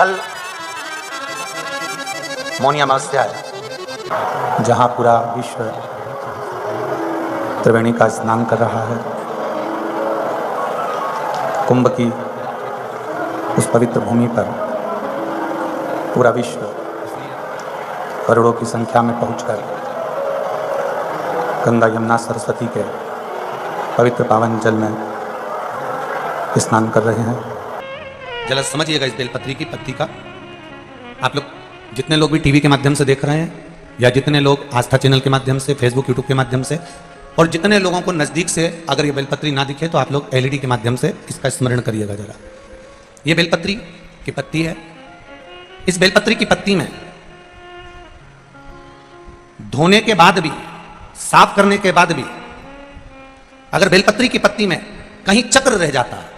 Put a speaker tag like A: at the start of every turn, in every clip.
A: कल मौनी अमावस्या है, जहाँ पूरा विश्व त्रिवेणी का स्नान कर रहा है। कुंभ की उस पवित्र भूमि पर पूरा विश्व करोड़ों की संख्या में पहुंचकर गंगा यमुना सरस्वती के पवित्र पावन जल में स्नान कर रहे हैं।
B: जरा समझिएगा इस बेलपत्री की पत्ती का। आप लोग जितने लोग भी टीवी के माध्यम से देख रहे हैं या जितने लोग आस्था चैनल के माध्यम से, फेसबुक यूट्यूब के माध्यम से, और जितने लोगों को नज़दीक से अगर ये बेलपत्री ना दिखे तो आप लोग एलईडी के माध्यम से इसका स्मरण करिएगा जरा। ये बेलपत्री की पत्ती है। इस बेलपत्री की पत्ती में धोने के बाद भी, साफ करने के बाद भी अगर बेलपत्री की पत्ती में कहीं चक्र रह जाता है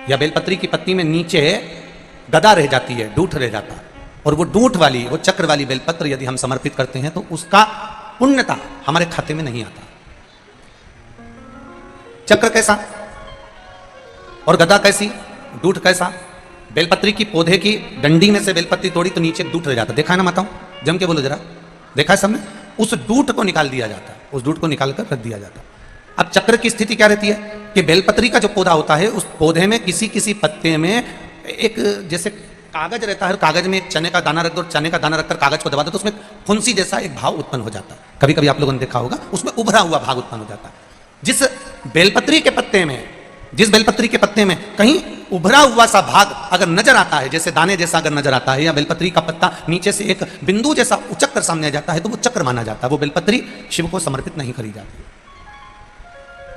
B: या बेलपत्री की पत्ती में नीचे गदा रह जाती है, डूठ रह जाता है, और वो डूठ वाली, वो चक्र वाली बेलपत्र यदि हम समर्पित करते हैं तो उसका पुण्यता हमारे खाते में नहीं आता। चक्र कैसा और गदा कैसी, डूठ कैसा? बेलपत्री की पौधे की डंडी में से बेलपत्री तोड़ी तो नीचे डूठ रह जाता। देखा है ना माताओं? जम के बोलो जरा, देखा है सबने? उस डूठ को निकाल दिया जाता है, उस डूठ को निकालकर रख दिया जाता है। अब चक्र की स्थिति क्या रहती है कि बेलपत्री का जो पौधा होता है उस पौधे में किसी किसी पत्ते में एक जैसे कागज रहता है, कागज में एक चने का दाना रख दो, चने का दाना रखकर कागज को दबा दो तो उसमें फुंसी जैसा एक भाव उत्पन्न हो जाता है। कभी कभी आप लोगों ने देखा होगा, उसमें उभरा हुआ भाग उत्पन्न हो जाता है। जिस बेलपत्री के पत्ते में, जिस बेलपत्री के पत्ते में कहीं उभरा हुआ सा भाग अगर नजर आता है, जैसे दाने जैसा अगर नजर आता है, या बेलपत्री का पत्ता नीचे से एक बिंदु जैसा उचक कर सामने आ जाता है तो वो चक्र माना जाता है। वो बेलपत्री शिव को समर्पित नहीं करी जाती।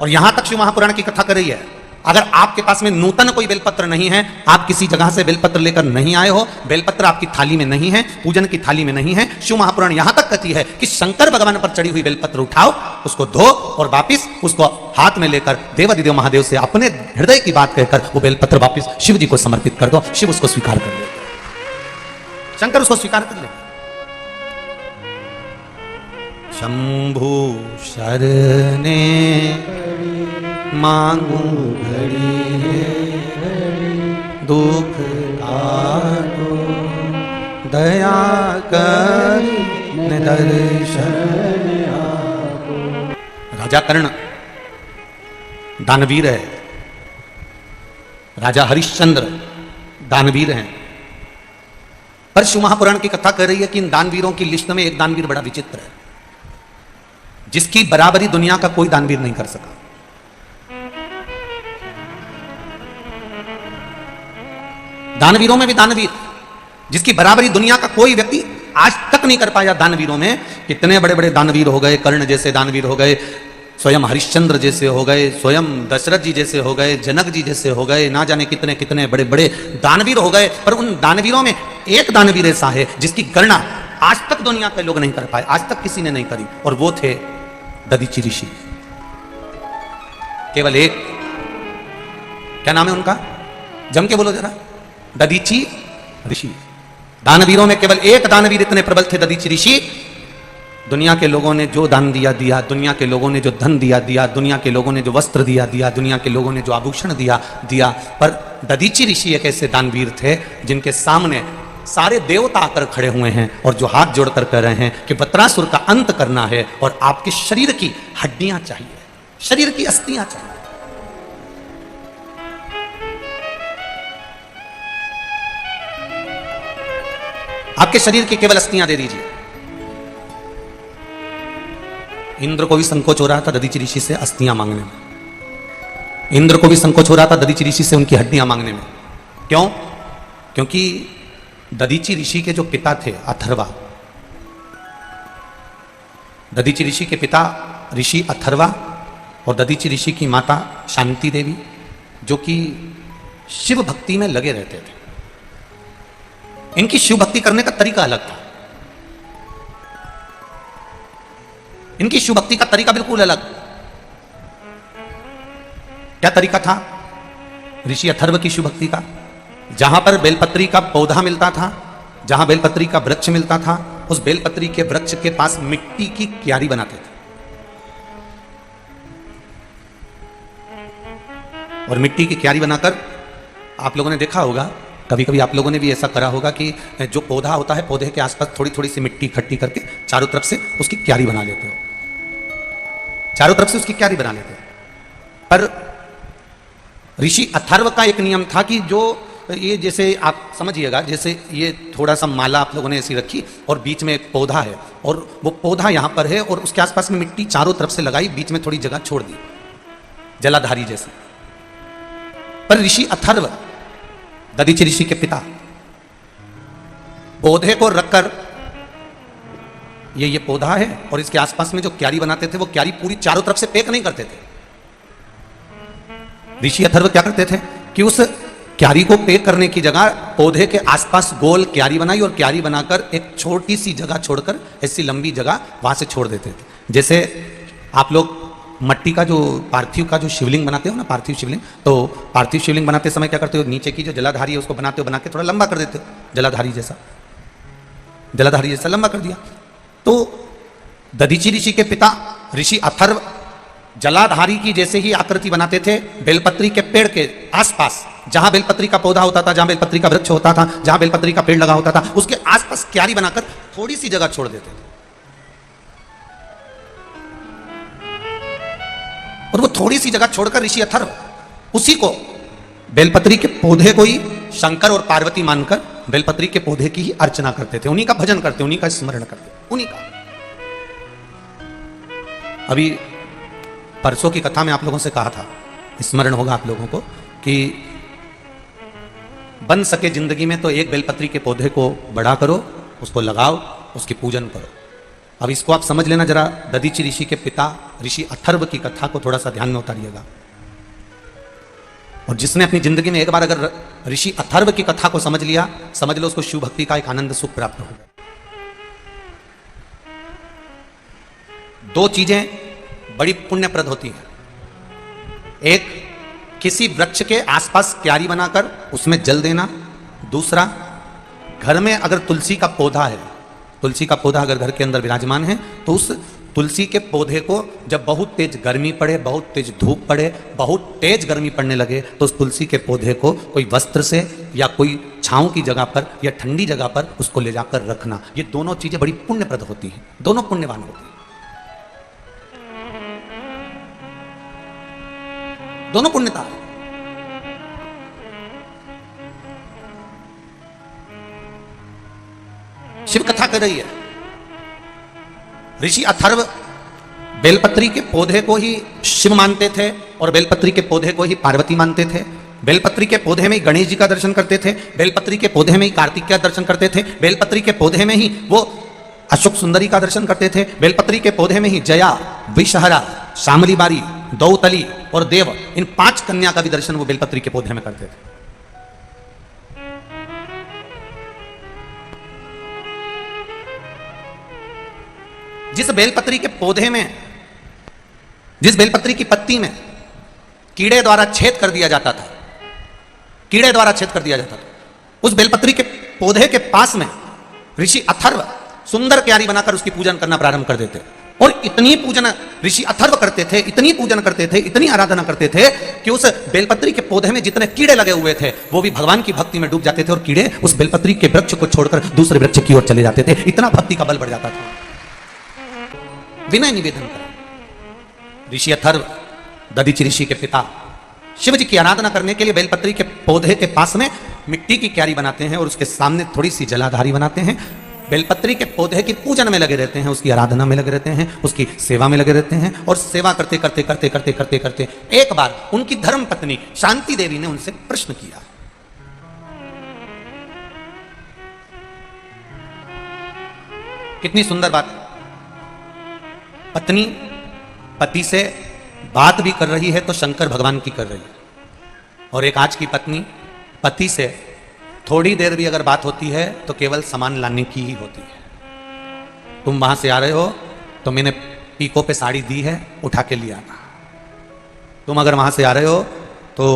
B: और यहां तक शिव महापुराण की कथा कर रही है, अगर आपके पास में नूतन कोई बेलपत्र नहीं है, आप किसी जगह से बेलपत्र लेकर नहीं आए हो, बेलपत्र आपकी थाली में नहीं है, पूजन की थाली में नहीं है, शिव महापुराण यहां तक कहती है कि शंकर भगवान पर चढ़ी हुई बेलपत्र उठाओ, उसको धो और वापिस उसको हाथ में लेकर देवाधिदेव महादेव से अपने हृदय की बात कहकर वो बेलपत्र वापिस शिव जी को समर्पित कर दो। शिव उसको स्वीकार कर ले, शंकर उसको स्वीकार कर ले। शंभु शरणे मांगू घड़ी दुख काटो, दया कर दर्शन आपो। राजा कर्ण दानवीर है, राजा हरिश्चंद्र दानवीर हैं, पर शिव महापुराण की कथा कर रही है कि इन दानवीरों की लिस्ट में एक दानवीर बड़ा विचित्र है, जिसकी बराबरी दुनिया का कोई दानवीर नहीं कर सका। दानवीरों में भी दानवीर, जिसकी बराबरी दुनिया का कोई व्यक्ति आज तक नहीं कर पाया। दानवीरों में कितने बड़े बड़े दानवीर हो गए, कर्ण जैसे दानवीर हो गए, स्वयं हरिश्चंद्र जैसे हो गए, स्वयं दशरथ जी जैसे हो गए, जनक जी जैसे हो गए, ना जाने कितने कितने बड़े बड़े दानवीर हो गए। पर उन दानवीरों में एक दानवीर ऐसा है जिसकी गणना आज तक दुनिया के लोग नहीं कर पाए, आज तक किसी ने नहीं करी, और वो थे दधीचि ऋषि। केवल एक, क्या नाम है उनका? जम के बोलो जरा, दधीचि ऋषि। दानवीरों में केवल एक दानवीर इतने प्रबल थे, दधीचि ऋषि। दुनिया के लोगों ने जो दान दिया दिया, दुनिया के लोगों ने जो धन दिया दिया, दुनिया के लोगों ने जो वस्त्र दिया दिया, दुनिया के लोगों ने जो आभूषण दिया दिया, पर दधीचि ऋषि एक ऐसे दानवीर थे जिनके सामने सारे देवता आकर खड़े हुए हैं और जो हाथ जोड़कर कह रहे हैं कि वत्रासुर का अंत करना है और आपके शरीर की हड्डियां चाहिए, शरीर की अस्थियां चाहिए। आपके शरीर की केवल अस्थियां दे दीजिए। इंद्र को भी संकोच हो रहा था दधीचि ऋषि से अस्थियां मांगने में। इंद्र को भी संकोच हो रहा था दधीचि ऋषि से उनकी हड्डियां मांगने में। क्यों? क्योंकि दधीचि ऋषि के जो पिता थे अथर्वा, दधीचि ऋषि के पिता ऋषि अथर्वा और दधीचि ऋषि की माता शांति देवी, जो कि शिव भक्ति में लगे रहते थे। इनकी शिव भक्ति करने का तरीका अलग था, इनकी शिव भक्ति का तरीका बिल्कुल अलग। क्या तरीका था ऋषि अथर्व की शिव भक्ति का? जहां पर बेलपत्री का पौधा मिलता था, जहां बेलपत्री का वृक्ष मिलता था, उस बेलपत्री के वृक्ष के पास मिट्टी की क्यारी बनाते थे और मिट्टी की क्यारी बनाकर आप लोगों ने देखा होगा कभी कभी आप लोगों ने भी ऐसा करा होगा कि जो पौधा होता है, पौधे के आसपास थोड़ी थोड़ी सी मिट्टी इकट्ठी करके चारों तरफ से उसकी क्यारी बना लेते हो, चारों तरफ से उसकी क्यारी बना लेते हो। पर ऋषि अथर्व का एक नियम था कि जो ये, जैसे आप समझिएगा, जैसे ये थोड़ा सा माला आप लोगों ने ऐसी रखी और बीच में एक पौधा है और वो पौधा यहां पर है और उसके आसपास में मिट्टी चारों तरफ से लगाई, बीच में थोड़ी जगह छोड़ दी, जलाधारी जैसे। पर ऋषि अथर्व, दधीचि ऋषि के पिता, पौधे को रखकर ये पौधा है और इसके आसपास में जो क्यारी बनाते थे वो क्यारी पूरी चारों तरफ से पैक नहीं करते थे। ऋषि अथर्व क्या करते थे कि उस क्यारी को पैक करने की जगह पौधे के आसपास गोल क्यारी बनाई और क्यारी बनाकर एक छोटी सी जगह छोड़कर ऐसी लंबी जगह वहां से छोड़ देते थे। जैसे आप लोग मट्टी का जो पार्थिव का जो शिवलिंग बनाते हो ना, पार्थिव शिवलिंग, तो पार्थिव शिवलिंग बनाते समय क्या करते हो, नीचे की जो जलाधारी है उसको बनाते हो, बना के थोड़ा लंबा कर देते हो, जलाधारी जैसा लंबा कर दिया। तो दधीचि ऋषि के पिता ऋषि अथर्व जलाधारी की जैसे ही आकृति बनाते थे, बेलपत्री के पेड़ के आसपास, जहां बेलपत्री का पौधा होता था, जहां बेलपत्री का वृक्ष होता था, जहां बेलपत्री का पेड़ लगा होता था, उसके आसपास क्यारी बनाकर थोड़ी सी जगह छोड़ देते थे। और वो थोड़ी सी जगह छोड़कर ऋषि अथर्व उसी को, बेलपत्री के पौधे को ही शंकर और पार्वती मानकर बेलपत्री के पौधे की ही अर्चना करते थे, उन्हीं का भजन करते, उन्हीं का स्मरण करते, उन्हीं का। अभी परसों की कथा में आप लोगों से कहा था, स्मरण होगा आप लोगों को, कि बन सके जिंदगी में तो एक बेलपत्री के पौधे को बड़ा करो, उसको लगाओ, उसकी पूजन करो। अब इसको आप समझ लेना जरा, दधीचि ऋषि के पिता ऋषि अथर्व की कथा को थोड़ा सा ध्यान में उतारिएगा। और जिसने अपनी जिंदगी में एक बार अगर ऋषि अथर्व की कथा को समझ लिया, समझ लो उसको शिव भक्ति का एक आनंद सुख प्राप्त होगा। दो चीजें बड़ी पुण्यप्रद होती हैं। एक, किसी वृक्ष के आसपास क्यारी बनाकर उसमें जल देना। दूसरा, घर में अगर तुलसी का पौधा है, तुलसी का पौधा अगर घर के अंदर विराजमान है, तो उस तुलसी के पौधे को जब बहुत तेज गर्मी पड़े, बहुत तेज धूप पड़े, बहुत तेज गर्मी पड़ने लगे, तो उस तुलसी के पौधे को कोई वस्त्र से या कोई छांव की जगह पर या ठंडी जगह पर उसको ले जाकर रखना। ये दोनों चीजें बड़ी पुण्यप्रद होती हैं, दोनों पुण्यवान होती हैं, दोनों पुण्यता है। शिव कथा कर रही है, ऋषि अथर्व बेलपत्री के पौधे को ही शिव मानते थे और बेलपत्री के पौधे को ही पार्वती मानते थे। बेलपत्री के पौधे में ही गणेश जी का दर्शन करते थे, बेलपत्री के पौधे में ही कार्तिक का दर्शन करते थे, बेलपत्री के पौधे में ही वो अशोक सुंदरी का दर्शन करते थे, बेलपत्री के पौधे में ही जया, विषहरा, शामली बारी, दौतली और देव, इन 5 कन्या का भी दर्शन वो बेलपत्री के पौधे में करते थे। जिस बेलपत्री के पौधे में, जिस बेलपत्री की पत्ती में कीड़े द्वारा छेद कर दिया जाता था, कीड़े द्वारा छेद कर दिया जाता था, उस बेलपत्री के पौधे के पास में ऋषि अथर्व सुंदर क्यारी बनाकर उसकी पूजन करना प्रारंभ कर देते। और इतनी पूजन ऋषि अथर्व करते थे, इतनी पूजन करते थे, इतनी आराधना करते थे कि उस बेलपत्री के पौधे में जितने कीड़े लगे हुए थे वो भी भगवान की भक्ति में डूब जाते थे और कीड़े उस बेलपत्री के वृक्ष को छोड़कर दूसरे वृक्ष की ओर चले जाते थे। इतना भक्ति का बल बढ़ जाता था। विनय निवेदन कर ऋषि अथर्व, दधीचि ऋषि के पिता, शिव जी की आराधना करने के लिए बेलपत्री के पौधे के पास में मिट्टी की क्यारी बनाते हैं और उसके सामने थोड़ी सी जलाधारी बनाते हैं। बेलपत्री के पौधे की पूजन में लगे रहते हैं, उसकी आराधना में लगे रहते हैं, उसकी सेवा में लगे रहते हैं। और सेवा करते करते करते करते करते करते एक बार उनकी धर्म पत्नी शांति देवी ने उनसे प्रश्न किया। कितनी सुंदर बात, पत्नी पति से बात भी कर रही है तो शंकर भगवान की कर रही है, और एक आज की पत्नी पति से थोड़ी देर भी अगर बात होती है तो केवल सामान लाने की ही होती है। तुम वहां से आ रहे हो तो मैंने पीको पे साड़ी दी है, उठा के लिया आना। तुम अगर वहां से आ रहे हो तो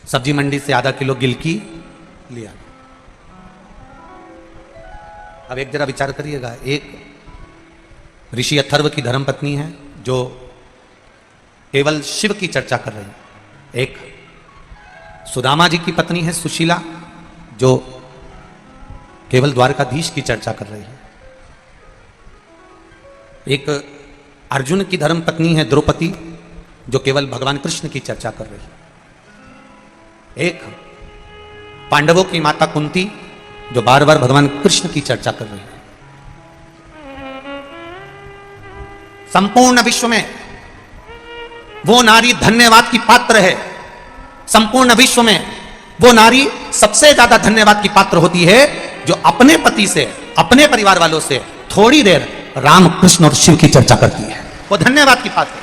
B: सब्जी मंडी से आधा किलो गिलकी लिया आना। अब एक जरा विचार करिएगा, एक ऋषि अथर्व की धर्मपत्नी है जो केवल शिव की चर्चा कर रही है, एक सुदामा जी की पत्नी है सुशीला, जो केवल द्वारकाधीश की चर्चा कर रही है। एक अर्जुन की धर्म पत्नी है द्रौपदी, जो केवल भगवान कृष्ण की चर्चा कर रही है। एक पांडवों की माता कुंती, जो बार बार भगवान कृष्ण की चर्चा कर रही है। संपूर्ण विश्व में वो नारी धन्यवाद की पात्र है। संपूर्ण विश्व में वो नारी सबसे ज्यादा धन्यवाद की पात्र होती है जो अपने पति से, अपने परिवार वालों से थोड़ी देर राम कृष्ण और शिव की चर्चा करती है। वो धन्यवाद की पात्र है।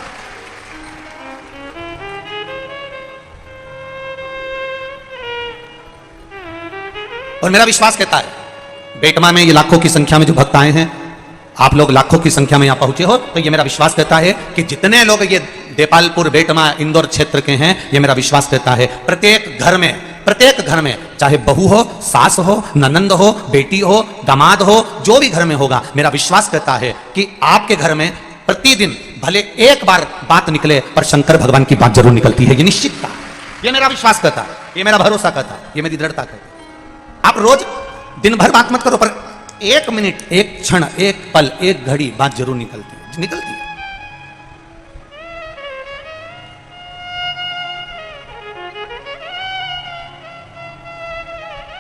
B: और मेरा विश्वास कहता है, बेटमा में ये लाखों की संख्या में जो भक्त आए हैं, आप लोग लाखों की संख्या में यहां पहुंचे हो, तो ये मेरा विश्वास कहता है कि जितने लोग ये देपालपुर, बेटमा, इंदौर क्षेत्र के हैं, ये मेरा विश्वास कहता है प्रत्येक घर में चाहे बहू हो, सास हो, ननंद हो, बेटी हो, दामाद हो, जो भी घर में होगा, मेरा विश्वास कहता है कि आपके घर में प्रतिदिन भले एक बार बात निकले पर शंकर भगवान की बात जरूर निकलती है। ये निश्चितता, ये मेरा विश्वास कहता है, ये मेरा भरोसा कहता है, ये मेरी दृढ़ता कहता है। आप रोज दिन भर बात मत करो, पर एक मिनट, एक क्षण, एक पल, एक घड़ी बात जरूर निकलती है, निकलती है।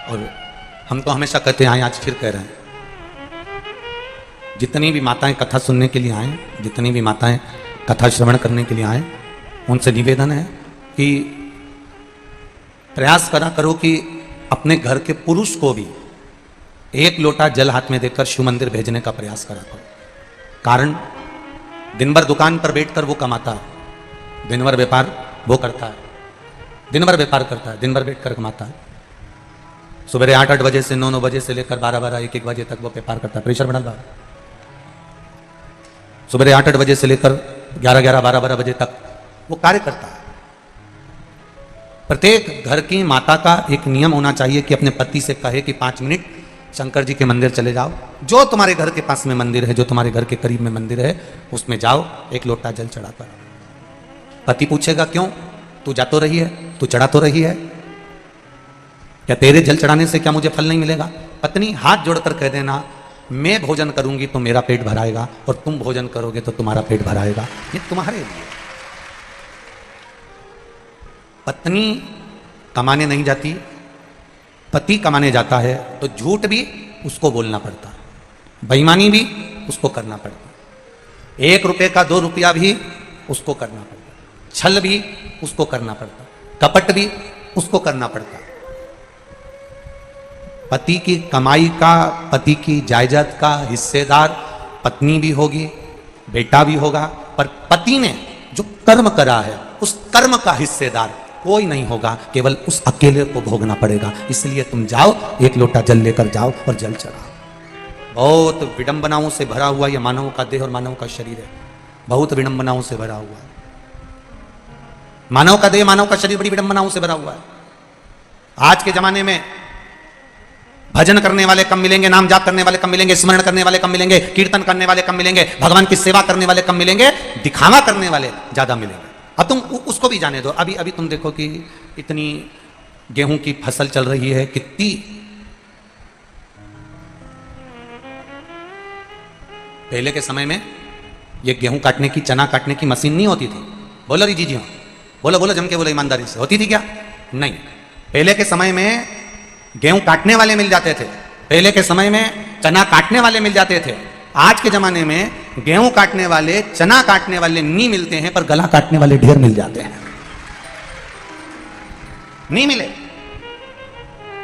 B: और हम तो हमेशा कहते आए, आज फिर कह रहे हैं, जितनी भी माताएं कथा सुनने के लिए आए, जितनी भी माताएं कथा श्रवण करने के लिए आए, उनसे निवेदन है कि प्रयास करा करो कि अपने घर के पुरुष को भी एक लोटा जल हाथ में देकर शिव मंदिर भेजने का प्रयास करा करो। कारण दिन भर दुकान पर बैठकर वो कमाता है, दिन भर व्यापार वो करता है, दिन भर व्यापार करता है, दिन भर बैठकर कमाता है। सुबह 8-8 बजे से 9-9 बजे से लेकर 12-12, 1-1 बजे तक वो व्यापार करता है। प्रेशर बढ़ा रहा है। सुबह 8-8 बजे से लेकर 11-11, 12-12 बजे तक वो कार्य करता है। प्रत्येक घर की माता का एक नियम होना चाहिए कि अपने पति से कहे कि 5 मिनट शंकर जी के मंदिर चले जाओ, जो तुम्हारे घर के पास में मंदिर है, जो तुम्हारे घर के करीब में मंदिर है, उसमें जाओ, एक लोटा जल चढ़ाकर। पति पूछेगा क्यों, तू जा तो रही है, तू चढ़ा तो रही है, क्या तेरे जल चढ़ाने से क्या मुझे फल नहीं मिलेगा? पत्नी हाथ जोड़कर कह देना, मैं भोजन करूंगी तो मेरा पेट भराएगा, और तुम भोजन करोगे तो तुम्हारा पेट भराएगा। ये तुम्हारे लिए। पत्नी कमाने नहीं जाती, पति कमाने जाता है, तो झूठ भी उसको बोलना पड़ता है, बेईमानी भी उसको करना पड़ता है, 1 रुपये का 2 रुपया भी उसको करना पड़ता है, छल भी उसको करना पड़ता है, कपट भी उसको करना पड़ता है। पति की कमाई का, पति की जायदाद का हिस्सेदार पत्नी भी होगी, बेटा भी होगा, पर पति ने जो कर्म करा है उस कर्म का हिस्सेदार कोई नहीं होगा, केवल उस अकेले को भोगना पड़ेगा। इसलिए तुम जाओ, 1 लोटा जल लेकर जाओ और जल चढ़ाओ। बहुत विडंबनाओं से भरा हुआ यह मानव का देह और मानव का शरीर है, बहुत विडंबनाओं से भरा हुआ है। मानव का देह, मानव का शरीर बड़ी विडंबनाओं से भरा हुआ है। आज के जमाने में भजन करने वाले कम मिलेंगे, नाम जाप करने वाले कम मिलेंगे, स्मरण करने वाले कम मिलेंगे, कीर्तन करने वाले कम मिलेंगे, भगवान की सेवा करने वाले कम मिलेंगे, दिखावा करने वाले ज्यादा मिलेंगे। अब तुम उसको भी जाने दो। अभी तुम देखो कि इतनी गेहूं की फसल चल रही है, कितनी पहले के समय में ये गेहूं काटने की, चना काटने की मशीन नहीं होती थी। बोलो री जी, बोलो जम के बोलो ईमानदारी से, होती थी क्या? नहीं। पहले के समय में गेहूं काटने वाले मिल जाते थे, पहले के समय में चना काटने वाले मिल जाते थे। आज के जमाने में गेहूं काटने वाले, चना काटने वाले नहीं मिलते हैं, पर गला काटने वाले ढेर मिल जाते हैं। नहीं मिले,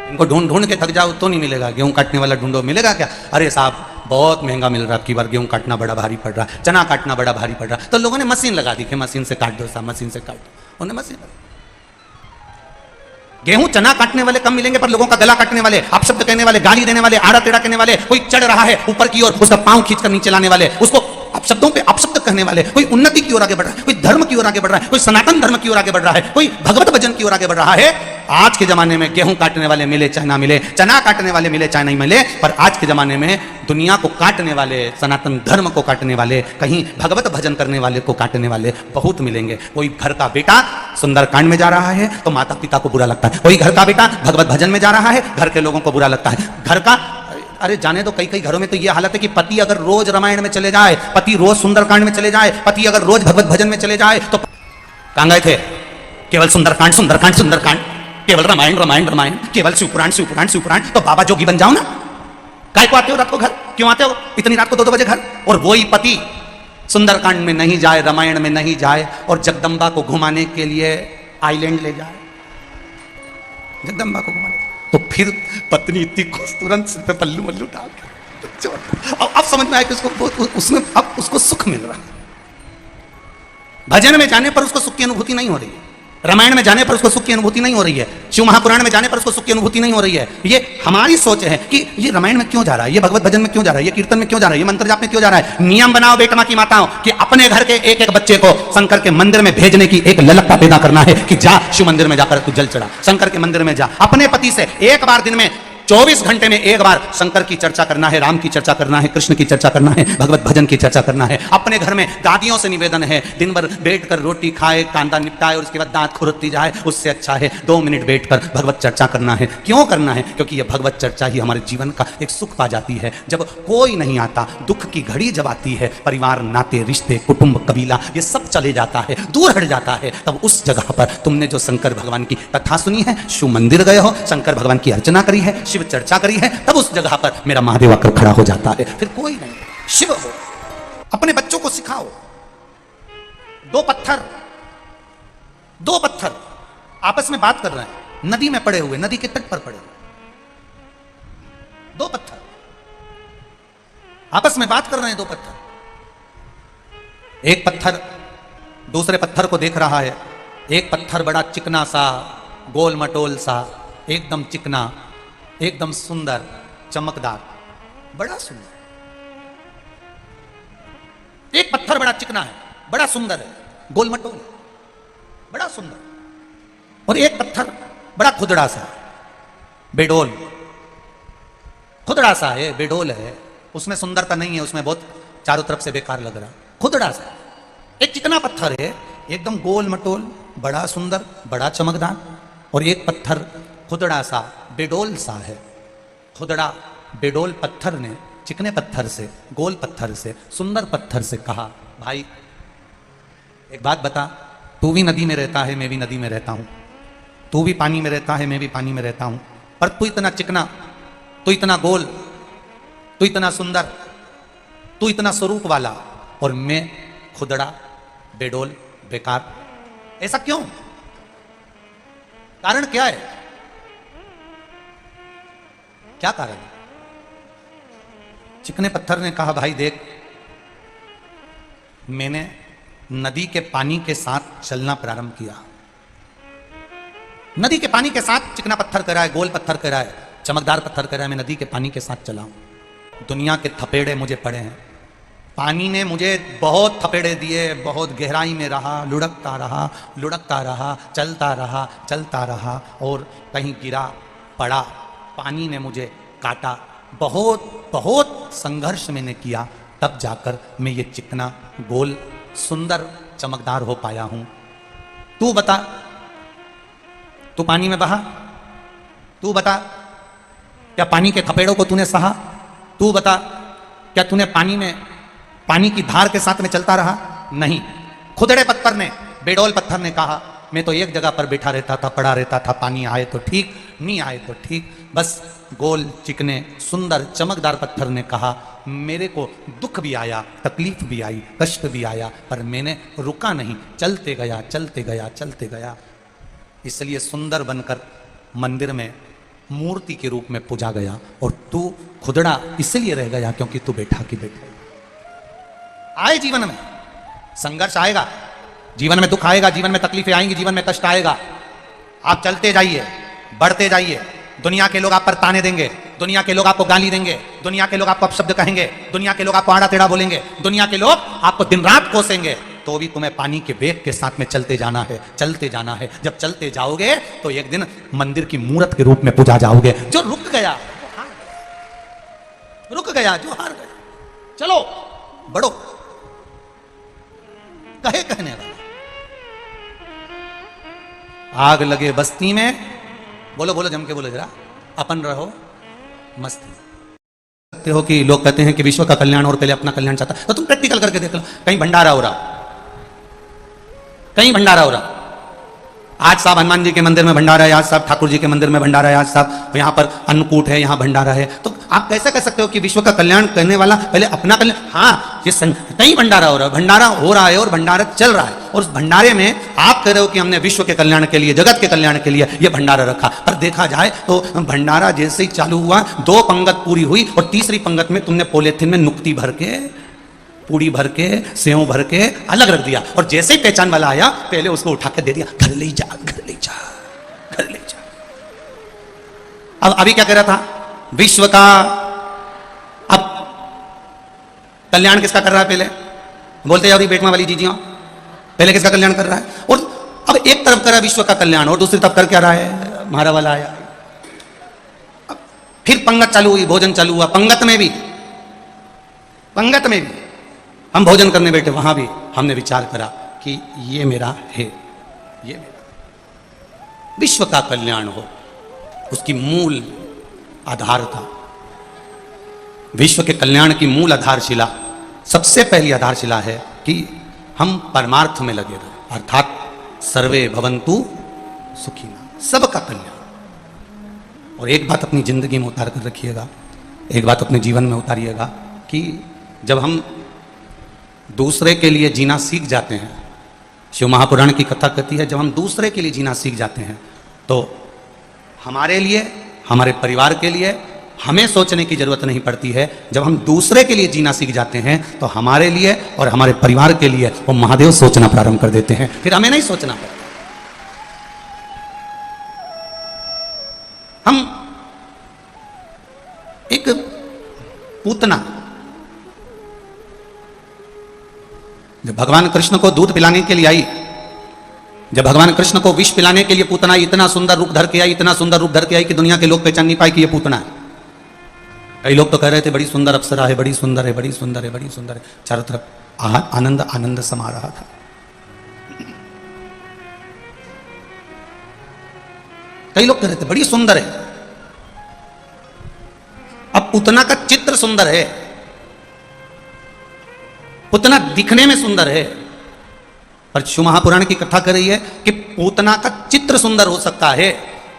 B: इनको ढूंढ ढूंढ के थक जाओ तो नहीं मिलेगा। गेहूं काटने वाला ढूंढो, मिलेगा क्या? अरे साहब बहुत महंगा मिल रहा है, की बार गेहूं काटना बड़ा भारी पड़ रहा, चना काटना बड़ा भारी पड़ रहा। तो लोगों ने मशीन लगा दी कि मशीन से काट दो साहब, मशीन से काट दो। उन्हें मशीन लगा। गेहूं चना काटने वाले कम मिलेंगे, पर लोगों का गला काटने वाले, अपशब्द कहने वाले, गाली देने वाले, आड़ा टेढ़ा कहने वाले, कोई चढ़ रहा है ऊपर की ओर, उसका पांव खींचकर नीचे लाने वाले, उसको अपशब्दों पे अपशब्द कहने वाले, कोई उन्नति की ओर आगे बढ़ रहा है, कोई धर्म की ओर आगे बढ़ रहा है, कोई सनातन धर्म की ओर आगे बढ़ रहा है, कोई भगवत भजन की ओर आगे बढ़ रहा है। आज के जमाने में गेहूं काटने वाले मिले चाहे ना मिले, चना काटने वाले मिले चाहे नहीं मिले, पर आज के जमाने में दुनिया को काटने वाले, सनातन धर्म को काटने वाले, कहीं भगवत भजन करने वाले को काटने वाले बहुत मिलेंगे। कोई घर का बेटा सुंदरकांड में जा रहा है तो माता पिता को बुरा लगता है, कोई घर का बेटा भगवत भजन में जा रहा है, घर के लोगों को बुरा लगता है। घर का, अरे जाने दो, कई कई घरों में तो ये हालत है कि पति अगर रोज रामायण में चले जाए, पति रोज सुंदरकांड में चले जाए, पति अगर रोज भगवत भजन में चले जाए, तो कहां गए थे? केवल सुंदरकांड सुंदरकांड सुंदरकांड, केवल रामायण रामायण रामायण, केवल शिवपुराण शिवपुराण शिवपुराण। तो बाबा जोगी बन जाओ ना। काय को आते हो रात को घर? क्यों आते हो इतनी रात को 2-2 बजे घर? और वही पति सुंदरकांड में नहीं जाए, रामायण में नहीं जाए, और जगदम्बा को घुमाने के लिए आइलैंड ले जाए, जगदम्बा को घुमाने, तो फिर पत्नी इतनी खुश, तुरंत सिर पे पल्लू मल्लू डाल के। अब समझ में आया कि उसको उसमें अब उसको सुख मिल रहा है। भजन में जाने पर उसको सुख की अनुभूति नहीं हो रही है, रामायण में जाने पर उसको सुख की अनुभूति नहीं हो रही है, शिव महापुराण में जाने पर उसको सुख की अनुभूति नहीं हो रही है। ये हमारी सोच है कि ये रामायण में क्यों जा रहा है, ये भगवत भजन में क्यों जा रहा है, ये कीर्तन में क्यों जा रहा है, ये मंत्र जाप में क्यों जा रहा है। नियम बनाओ बेटमा की माताओं कि अपने घर के एक एक बच्चे को शंकर के मंदिर में भेजने की एक ललकता पैदा करना है कि जा शिव मंदिर में जाकर तू जल चढ़ा, शंकर के मंदिर में जा। अपने पति से एक बार दिन में 24 घंटे में एक बार शंकर की चर्चा करना है, राम की चर्चा करना है, कृष्ण की चर्चा करना है, भगवत भजन की चर्चा करना है। अपने घर में दादियों से निवेदन है, दिन भर बैठकर रोटी खाए, कांदा निपटाए और उसके बाद दांत खुरकती जाए, उससे अच्छा है 2 मिनट बैठकर भगवत चर्चा करना है। क्यों करना है? क्योंकि यह भगवत चर्चा ही हमारे जीवन का एक सुख पा जाती है। जब कोई नहीं आता, दुख की घड़ी जब आती है, परिवार, नाते, रिश्ते, कुटुंब, कबीला, ये सब चले जाता है, दूर हट जाता है, तब उस जगह पर तुमने जो शंकर भगवान की कथा सुनी है, शिव मंदिर गए हो, शंकर भगवान की अर्चना करी है, शिव चर्चा करी है, तब उस जगह पर मेरा महादेव आकर खड़ा हो जाता है। फिर कोई नहीं, शिव हो। अपने बच्चों को सिखाओ, 2 पत्थर आपस में बात कर रहे हैं, नदी में पड़े हुए, नदी के तट पर पड़े हुए 2 पत्थर आपस में बात कर रहे हैं। 2 पत्थर, एक पत्थर दूसरे पत्थर को देख रहा है। एक पत्थर बड़ा चिकना सा, गोल मटोल सा, एकदम चिकना, एकदम सुंदर, चमकदार, बड़ा सुंदर। एक पत्थर बड़ा चिकना है, बड़ा सुंदर है, गोल मटोल, बड़ा सुंदर। और एक पत्थर बड़ा खुदड़ा सा, बेडोल, खुदड़ा सा है, बेडोल है, उसमें सुंदरता नहीं है, उसमें बहुत चारों तरफ से बेकार लग रहा, खुदड़ा सा। एक चिकना पत्थर है, एकदम गोल मटोल, बड़ा सुंदर, बड़ा चमकदार। और एक पत्थर खुदड़ा सा, बेडोल सा है। खुदड़ा बेडोल पत्थर ने चिकने पत्थर से, गोल पत्थर से, सुंदर पत्थर से कहा, भाई एक बात बता, तू भी नदी में रहता है, मैं भी नदी में रहता हूं, तू भी पानी में रहता है, मैं भी पानी में रहता हूं, पर तू इतना चिकना, तू इतना गोल, तू इतना सुंदर, तू इतना स्वरूप वाला, और मैं खुदड़ा, बेडोल, बेकार। ऐसा क्यों? कारण क्या है? क्या कारण? चिकने पत्थर ने कहा, भाई देख, मैंने नदी के पानी के साथ चलना प्रारंभ किया। नदी के पानी के साथ चिकना पत्थर कह रहा है, गोल पत्थर कह रहा है, चमकदार पत्थर कह रहा है, मैं नदी के पानी के साथ चला हूं। दुनिया के थपेड़े मुझे पड़े हैं, पानी ने मुझे बहुत थपेड़े दिए, बहुत गहराई में रहा, लुढ़कता रहा, चलता रहा, और कहीं गिरा, पड़ा, पानी ने मुझे काटा, बहुत संघर्ष मैंने किया, तब जाकर मैं ये चिकना, गोल, सुंदर, चमकदार हो पाया हूं। तू बता, तू पानी में बहा? तू बता, क्या पानी के थपेड़ों को तूने सहा? तू बता, क्या तूने पानी की धार के साथ में चलता रहा? नहीं। खुदड़े पत्थर ने, बेडोल पत्थर ने कहा, मैं तो एक जगह पर बैठा रहता था, पड़ा रहता था, पानी आए तो ठीक, नहीं आए तो ठीक। बस गोल, चिकने, सुंदर, चमकदार पत्थर ने कहा, मेरे को दुख भी आया, तकलीफ भी आई, कष्ट भी आया, पर मैंने रुका नहीं, चलते गया। इसलिए सुंदर बनकर मंदिर में मूर्ति के रूप में पूजा गया, और तू खुदड़ा इसलिए रह गया क्योंकि तू बैठा। आए जीवन में संघर्ष आएगा, जीवन में दुख आएगा, जीवन में तकलीफें आएंगी, जीवन में कष्ट आएगा। आप चलते जाइए, बढ़ते जाइए, दुनिया के लोग आप पर ताने देंगे, दुनिया के लोग आपको गाली देंगे, दुनिया के लोग आपको अपशब्द कहेंगे, दुनिया के लोग आपको आड़ा टेढ़ा बोलेंगे, दुनिया के लोग आपको दिन रात कोसेंगे, तो भी तुम्हें पानी के वेग के साथ में चलते जाना है, चलते जाना है। जब चलते जाओगे तो एक दिन मंदिर की मूर्त के रूप में पूजा जाओगे। जो रुक गया रुक गया, जो हार गया, चलो बढ़ो, कहे कहने वाला। आग लगे बस्ती में, बोलो बोलो जम के बोलो जरा, अपन रहो मस्ती। कहते हो कि लोग कहते हैं कि विश्व का कल्याण और पहले अपना कल्याण चाहता, तो तुम प्रैक्टिकल करके देख लो। कहीं भंडारा हो रहा, कहीं भंडारा हो रहा, आज साहब हनुमान जी के मंदिर में भंडारा है, आज साहब ठाकुर जी के मंदिर में भंडारा है, आज साहब यहाँ पर अन्नकूट है, यहाँ भंडारा है, तो आप कैसे कह सकते हो कि विश्व का कल्याण करने वाला पहले अपना कल्याण? हाँ, ये कहीं भंडारा हो रहा है, भंडारा हो रहा है और भंडारा चल रहा है, और उस भंडारे में आप कह रहे हो कि हमने विश्व के कल्याण के लिए, जगत के कल्याण के लिए ये भंडारा रखा। पर देखा जाए तो भंडारा जैसे ही चालू हुआ, 2 पंगत पूरी हुई और तीसरी पंगत में तुमने पॉलिथीन में नुक्ती भर के, पूड़ी भर के, सेव भर के अलग रख दिया, और जैसे ही पहचान वाला आया पहले उसको उठा के दे दिया, घर ले जा, घर ले जा, घर ले जा। अब अभी क्या कह रहा था? विश्व का अब कल्याण किसका कर रहा है? पहले बोलते जाओ बेटमा वाली जीजियों, पहले किसका कल्याण कर रहा है? और अब एक तरफ कर रहा है विश्व का कल्याण, और दूसरी तरफ कर क्या रहा है? मारा वाला आया। अब फिर पंगत चालू हुई, भोजन चालू हुआ, पंगत में भी हम भोजन करने बैठे, वहां भी हमने विचार करा कि ये मेरा है, ये मेरा। विश्व का कल्याण हो, उसकी मूल आधार था। विश्व के कल्याण की मूल आधारशिला, सबसे पहली आधारशिला है कि हम परमार्थ में लगे रहे, अर्थात सर्वे भवन्तु सुखिनः, सबका कल्याण। और एक बात अपनी जिंदगी में उतार कर रखिएगा, एक बात अपने जीवन में उतारिएगा कि जब हम दूसरे के लिए जीना सीख जाते हैं, शिव महापुराण की कथा कहती है, जब हम दूसरे के लिए जीना सीख जाते हैं तो हमारे लिए, हमारे परिवार के लिए हमें सोचने की जरूरत नहीं पड़ती है। जब हम दूसरे के लिए जीना सीख जाते हैं तो हमारे लिए और हमारे परिवार के लिए वो महादेव सोचना प्रारंभ कर देते हैं, फिर हमें नहीं सोचना पड़ता। हम एक पूतना, जब भगवान कृष्ण को दूध पिलाने के लिए आई, जब भगवान कृष्ण को विष पिलाने के लिए पूतना इतना सुंदर रूप धर के आई, इतना सुंदर रूप धर के आई कि दुनिया के लोग पहचान नहीं पाए कि ये पूतना है। कई लोग तो कह रहे थे बड़ी सुंदर अप्सरा है, बड़ी सुंदर है, बड़ी सुंदर है, बड़ी सुंदर है, चारों तरफ आनंद आनंद समा रहा था। कई लोग कह रहे थे बड़ी सुंदर है। अब पूतना का चित्र सुंदर है, पूतना दिखने में सुंदर है, पर शिव महापुराण की कथा कर रही है कि पूतना का चित्र सुंदर हो सकता है,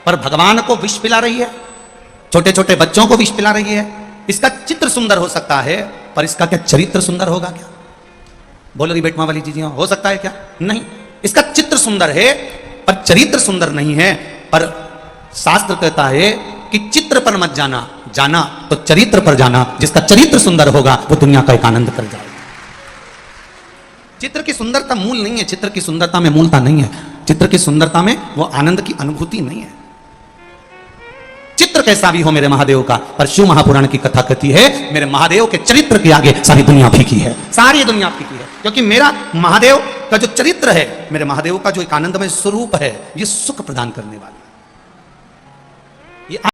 B: पर भगवान को विष पिला रही है, छोटे छोटे बच्चों को विष पिला रही है। इसका चित्र सुंदर हो सकता है, पर इसका क्या चरित्र सुंदर होगा क्या? बोलो री बेटमा वाली चीजें, हो सकता है क्या? नहीं। इसका चित्र सुंदर है पर चरित्र सुंदर नहीं है। पर शास्त्र कहता है कि चित्र पर मत जाना, जाना तो चरित्र पर जाना। जिसका चरित्र सुंदर होगा वो दुनिया का एक आनंद कर जाएगा। चित्र की सुंदरता मूल नहीं है, चित्र की सुंदरता में मूलता नहीं है, चित्र की सुंदरता में वो आनंद की अनुभूति नहीं है। चित्र कैसा भी हो मेरे महादेव का, पर शिव महापुराण की कथा कहती है मेरे महादेव के चरित्र के आगे सारी दुनिया फीकी है, सारी दुनिया फीकी है। क्योंकि मेरा महादेव का जो चरित्र है, मेरे महादेव का जो एक आनंदमय स्वरूप है, ये सुख प्रदान करने वाला है।